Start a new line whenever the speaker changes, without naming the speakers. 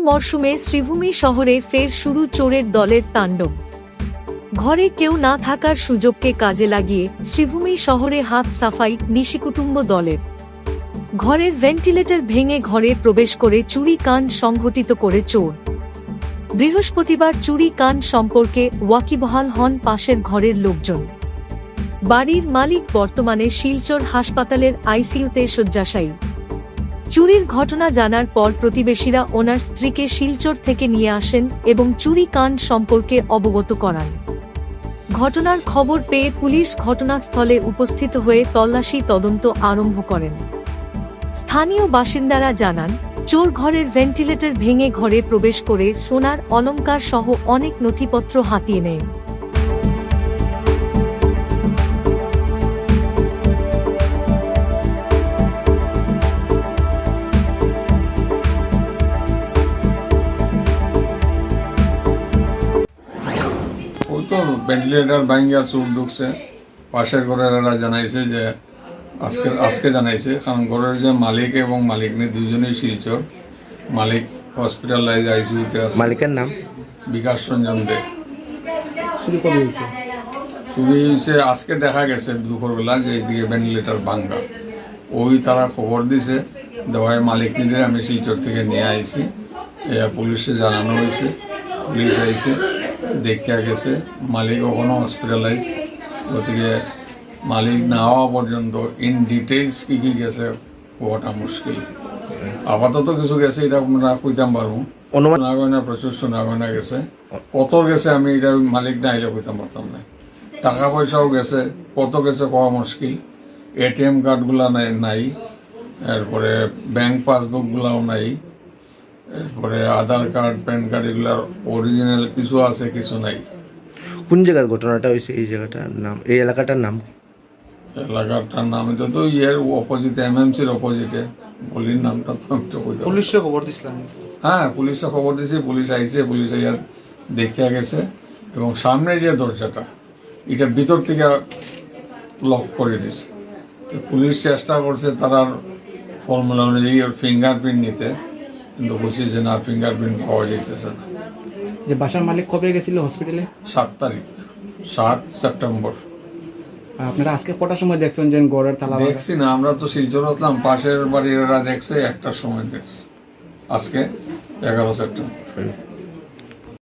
মরশুমে শ্রীভূমি শহরে ফের শুরু চোরের দলের তাণ্ডব। ঘরে কেউ না থাকার সুযোগকে কাজে লাগিয়ে শ্রীভূমি শহরে হাত সাফাই নিশিকুটুম্ব দলের। ঘরের ভেন্টিলেটর ভেঙে ঘরে প্রবেশ করে চুরি কাণ্ড সংঘটিত করে চোর। বৃহস্পতিবার চুরি কাণ্ড সম্পর্কে ওয়াকিবহাল হন পাশের ঘরের লোকজন। বাড়ির মালিক বর্তমানে শিলচর হাসপাতালের আইসিইউতে শয্যাশায়ী। চুরির ঘটনা জানার পর প্রতিবেশীরা ওনার স্ত্রীকে শিলচর থেকে নিয়ে আসেন এবং চুরি কাণ্ড সম্পর্কে অবগত করান। ঘটনার খবর পেয়ে পুলিশ ঘটনাস্থলে উপস্থিত হয়ে তল্লাশি তদন্ত আরম্ভ করেন। স্থানীয় বাসিন্দারা জানান, চোর ঘরের ভেন্টিলেটর ভেঙে ঘরে প্রবেশ করে সোনার অলংকার সহ অনেক নথিপত্র হাতিয়ে নেয়।
ওই তো ভেন্টিলেটার ভাঙ্গিয়া চোর ঢুকছে। পাশের ঘরের এরা জানাইছে যে আজকে জানাইছে, কারণ ঘরের যে মালিক এবং মালিকনি দুজনেই শিলচর। মালিক হসপিটালাইজ আইসিইউতে আছে।
মালিকের নাম
বিকাশ রঞ্জন দে।
চুরি কবে হয়েছে?
চুরি হয়েছে আজকে, দেখা গেছে দুপুরবেলা যে এইদিকে ভেন্টিলেটার ভাঙ্গা। ওই তারা খবর দিছে, দেওয়ায় মালিক নিলে আমি শিলচর থেকে নিয়ে আইছি। পুলিশে জানানো হয়েছে, পুলিশ আইছে, দেখিয়া গেছে। মালিক ওখানে হসপিটালাইজ, গতিকে মালিক না হওয়া পর্যন্ত ইন ডিটেইলস কি কি গেছে হওয়াটা মুশকিল। আপাতত কিছু গেছে, এটা আপনারা কইতাম পারবো। সোনা গয়না, প্রচুর সোনা গয়না গেছে। কত গেছে আমি এটা মালিক না আইলে কইতাম পারতাম না। টাকা পয়সাও গেছে, কত গেছে পাওয়া মুশকিল। এটিএম কার্ডগুলা নাই, এরপরে ব্যাংক পাসবুকগুলাও নাই, এরপরে আধার কার্ড, প্যান কার্ড এগুলার অরিজিনাল কিছু আছে, কিছু নাই।
কোন জায়গার ঘটনাটা হয়েছে? এই জায়গাটার নাম, এই এলাকাটার নাম?
এলাকাটার নাম তো ইয়ের অপোজিটে, এমএমসির অপোজিটে। বলির নামটা তো আমি তো কইতে।
পুলিশে খবর দিছিলাম।
হ্যাঁ, পুলিশে খবর দিয়েছে, পুলিশ আইছে, পুলিশ আইয়া দেখিয়া গেছে। এবং সামনে যে দরজাটা, এটা ভিতর থেকে লক করে দিছে। তো পুলিশ চেষ্টা করছে তার ফর্মুলা অনুযায়ী ওর ফিঙ্গারপ্রিন্ট নিতে, কিন্তু বুঝছি যে না, ফিঙ্গারপ্রিন্ট পাওয়া যাইতেছে না।
যে বাসার মালিক কবে গেছিল হসপিটালে?
7 সেপ্টেম্বর।
আপনারা আজকে কটার সময় দেখছেন যে গড়ের তালা?
দেখছি না, আমরা তো শিলচর আসলাম, পাশের বাড়ির এরা দেখছে 1টার সময় দেখছে। আজকে 11 সেপ্টেম্বর।